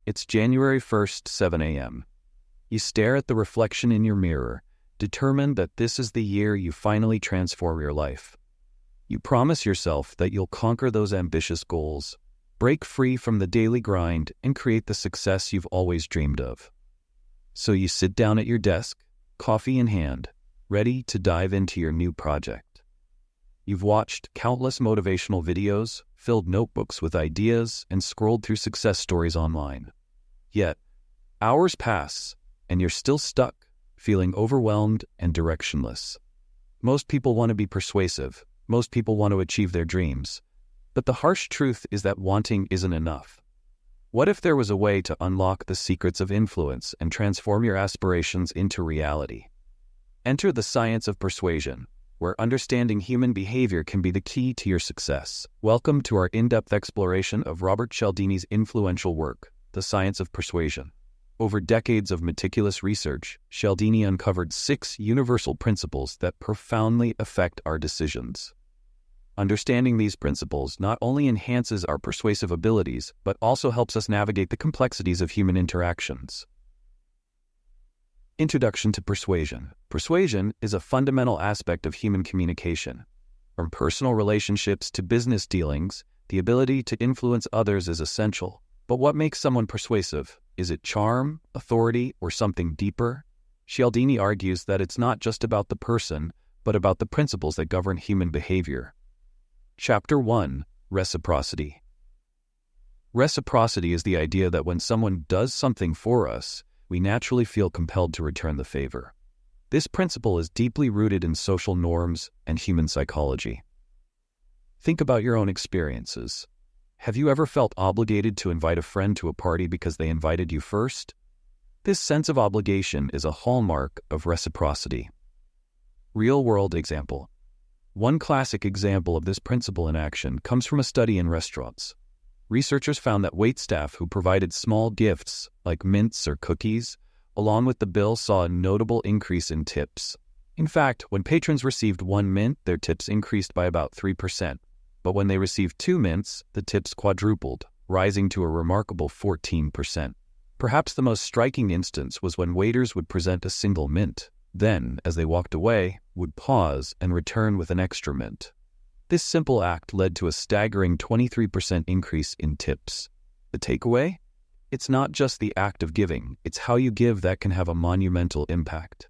It's January 1st, 7 a.m. You stare at the reflection in your mirror, determined that this is the year you finally transform your life. You promise yourself that you'll conquer those ambitious goals, break free from the daily grind, and create the success you've always dreamed of. So you sit down at your desk, coffee in hand, ready to dive into your new project. You've watched countless motivational videos, filled notebooks with ideas, and scrolled through success stories online. Yet, hours pass, and you're still stuck, feeling overwhelmed and directionless. Most people want to be persuasive. Most people want to achieve their dreams. But the harsh truth is that wanting isn't enough. What if there was a way to unlock the secrets of influence and transform your aspirations into reality? Enter the science of persuasion, where understanding human behavior can be the key to your success. Welcome to our in-depth exploration of Robert Cialdini's influential work, The Science of Persuasion. Over decades of meticulous research, Cialdini uncovered 6 universal principles that profoundly affect our decisions. Understanding these principles not only enhances our persuasive abilities, but also helps us navigate the complexities of human interactions. Introduction to persuasion. Persuasion is a fundamental aspect of human communication. From personal relationships to business dealings, the ability to influence others is essential. But what makes someone persuasive? Is it charm, authority, or something deeper? Cialdini argues that it's not just about the person, but about the principles that govern human behavior. Chapter 1. Reciprocity. Reciprocity is the idea that when someone does something for us, we naturally feel compelled to return the favor. This principle is deeply rooted in social norms and human psychology. Think about your own experiences. Have you ever felt obligated to invite a friend to a party because they invited you first? This sense of obligation is a hallmark of reciprocity. Real-world example. One classic example of this principle in action comes from a study in restaurants. Researchers found that waitstaff who provided small gifts, like mints or cookies, along with the bill saw a notable increase in tips. In fact, when patrons received 1 mint, their tips increased by about 3%. But when they received 2 mints, the tips quadrupled, rising to a remarkable 14%. Perhaps the most striking instance was when waiters would present a single mint, then, as they walked away, would pause and return with an extra mint. This simple act led to a staggering 23% increase in tips. The takeaway? It's not just the act of giving, it's how you give that can have a monumental impact.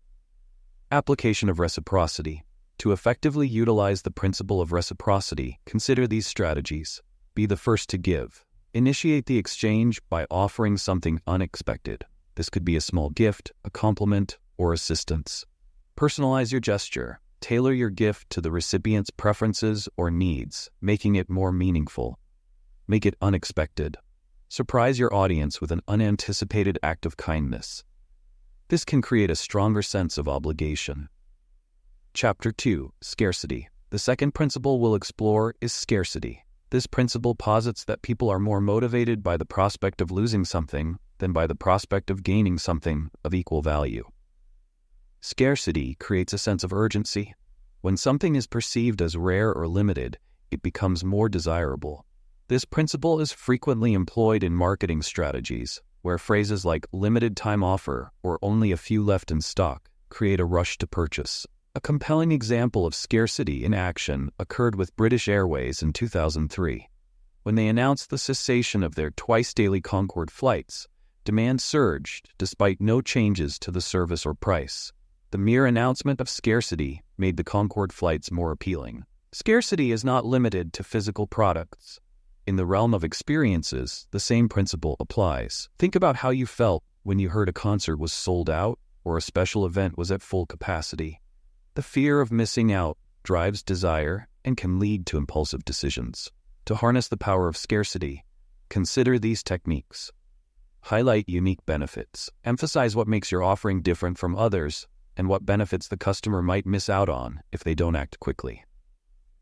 Application of reciprocity. To effectively utilize the principle of reciprocity, consider these strategies. Be the first to give. Initiate the exchange by offering something unexpected. This could be a small gift, a compliment, or assistance. Personalize your gesture. Tailor your gift to the recipient's preferences or needs, making it more meaningful. Make it unexpected. Surprise your audience with an unanticipated act of kindness. This can create a stronger sense of obligation. Chapter 2. Scarcity. The second principle we'll explore is scarcity. This principle posits that people are more motivated by the prospect of losing something than by the prospect of gaining something of equal value. Scarcity creates a sense of urgency. When something is perceived as rare or limited, it becomes more desirable. This principle is frequently employed in marketing strategies, where phrases like limited time offer or only a few left in stock create a rush to purchase. A compelling example of scarcity in action occurred with British Airways in 2003. When they announced the cessation of their twice-daily Concorde flights, demand surged despite no changes to the service or price. The mere announcement of scarcity made the Concorde flights more appealing. Scarcity is not limited to physical products. In the realm of experiences, the same principle applies. Think about how you felt when you heard a concert was sold out or a special event was at full capacity. The fear of missing out drives desire and can lead to impulsive decisions. To harness the power of scarcity, consider these techniques. Highlight unique benefits. Emphasize what makes your offering different from others and what benefits the customer might miss out on if they don't act quickly.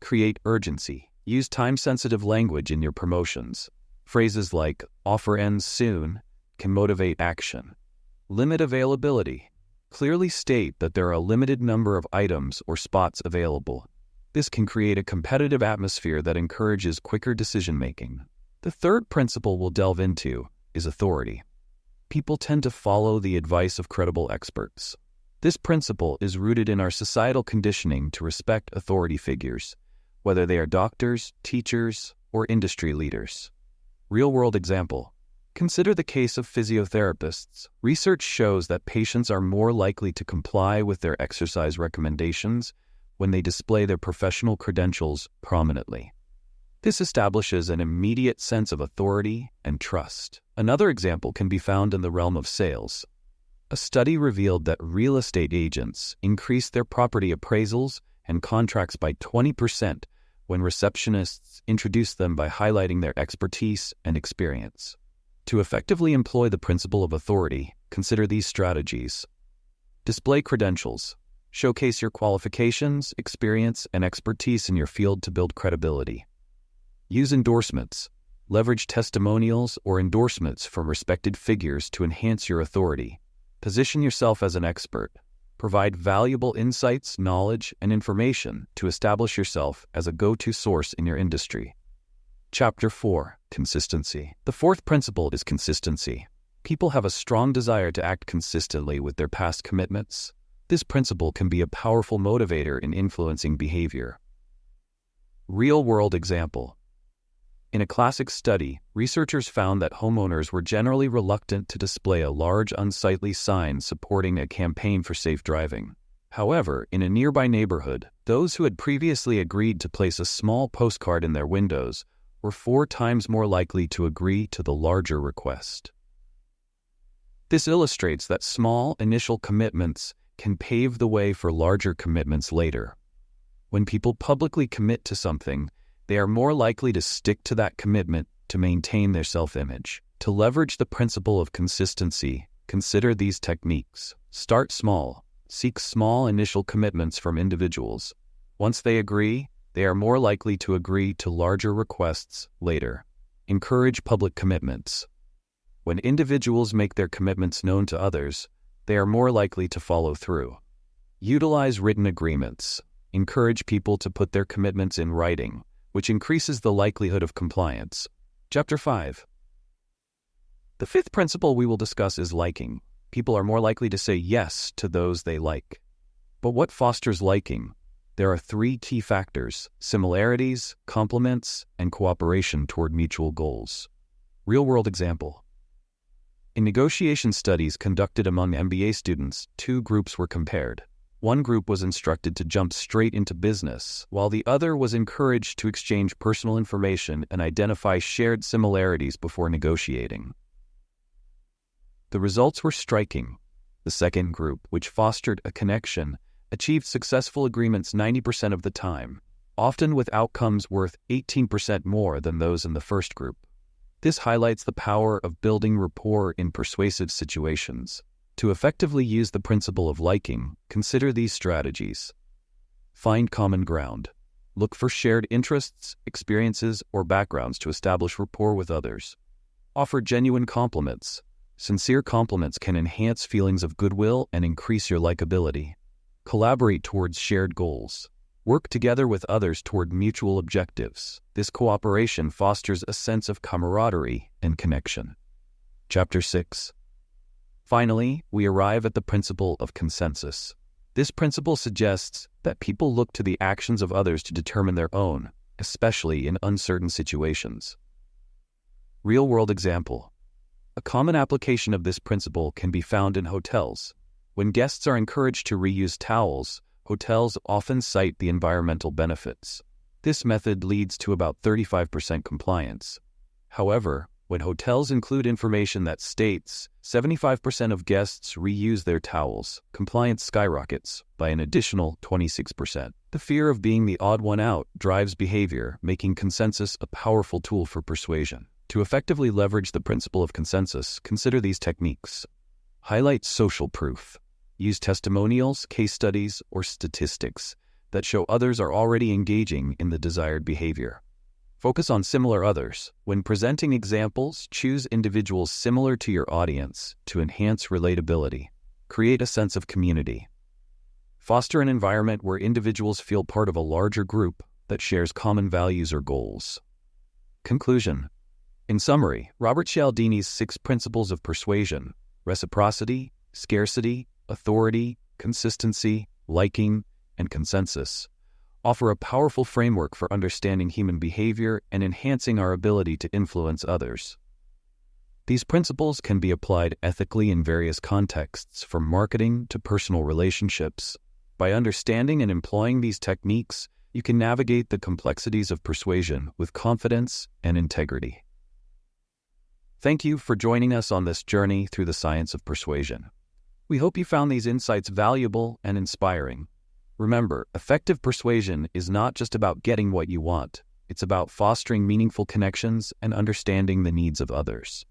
Create urgency. Use time-sensitive language in your promotions. Phrases like "offer ends soon" can motivate action. Limit availability. Clearly state that there are a limited number of items or spots available. This can create a competitive atmosphere that encourages quicker decision-making. The third principle we'll delve into is authority. People tend to follow the advice of credible experts. This principle is rooted in our societal conditioning to respect authority figures, whether they are doctors, teachers, or industry leaders. Real-world example. Consider the case of physiotherapists. Research shows that patients are more likely to comply with their exercise recommendations when they display their professional credentials prominently. This establishes an immediate sense of authority and trust. Another example can be found in the realm of sales. A study revealed that real estate agents increased their property appraisals and contracts by 20% when receptionists introduced them by highlighting their expertise and experience. To effectively employ the principle of authority, consider these strategies. Display credentials. Showcase your qualifications, experience, and expertise in your field to build credibility. Use endorsements. Leverage testimonials or endorsements from respected figures to enhance your authority. Position yourself as an expert. Provide valuable insights, knowledge, and information to establish yourself as a go-to source in your industry. Chapter 4. Consistency. The fourth principle is consistency. People have a strong desire to act consistently with their past commitments. This principle can be a powerful motivator in influencing behavior. Real-world example. In a classic study, researchers found that homeowners were generally reluctant to display a large unsightly sign supporting a campaign for safe driving. However, in a nearby neighborhood, those who had previously agreed to place a small postcard in their windows were 4 times more likely to agree to the larger request. This illustrates that small initial commitments can pave the way for larger commitments later. When people publicly commit to something, they are more likely to stick to that commitment to maintain their self-image. To leverage the principle of consistency, consider these techniques. Start small. Seek small initial commitments from individuals. Once they agree, they are more likely to agree to larger requests later. Encourage public commitments. When individuals make their commitments known to others, they are more likely to follow through. Utilize written agreements. Encourage people to put their commitments in writing, which increases the likelihood of compliance. Chapter 5. The fifth principle we will discuss is liking. People are more likely to say yes to those they like. But what fosters liking? There are 3 key factors: similarities, compliments, and cooperation toward mutual goals. Real-world example. In negotiation studies conducted among MBA students, 2 groups were compared. One group was instructed to jump straight into business, while the other was encouraged to exchange personal information and identify shared similarities before negotiating. The results were striking. The second group, which fostered a connection, achieved successful agreements 90% of the time, often with outcomes worth 18% more than those in the first group. This highlights the power of building rapport in persuasive situations. To effectively use the principle of liking, consider these strategies. Find common ground. Look for shared interests, experiences, or backgrounds to establish rapport with others. Offer genuine compliments. Sincere compliments can enhance feelings of goodwill and increase your likability. Collaborate towards shared goals. Work together with others toward mutual objectives. This cooperation fosters a sense of camaraderie and connection. Chapter 6. Finally, we arrive at the principle of consensus. This principle suggests that people look to the actions of others to determine their own, especially in uncertain situations. Real-world example. A common application of this principle can be found in hotels. When guests are encouraged to reuse towels, hotels often cite the environmental benefits. This method leads to about 35% compliance. However, when hotels include information that states 75% of guests reuse their towels, compliance skyrockets by an additional 26%. The fear of being the odd one out drives behavior, making consensus a powerful tool for persuasion. To effectively leverage the principle of consensus, consider these techniques. Highlight social proof. Use testimonials, case studies, or statistics that show others are already engaging in the desired behavior. Focus on similar others. When presenting examples, choose individuals similar to your audience to enhance relatability. Create a sense of community. Foster an environment where individuals feel part of a larger group that shares common values or goals. Conclusion. In summary, Robert Cialdini's 6 principles of persuasion, reciprocity, scarcity, authority, consistency, liking, and consensus, offer a powerful framework for understanding human behavior and enhancing our ability to influence others. These principles can be applied ethically in various contexts, from marketing to personal relationships. By understanding and employing these techniques, you can navigate the complexities of persuasion with confidence and integrity. Thank you for joining us on this journey through the science of persuasion. We hope you found these insights valuable and inspiring. Remember, effective persuasion is not just about getting what you want. It's about fostering meaningful connections and understanding the needs of others.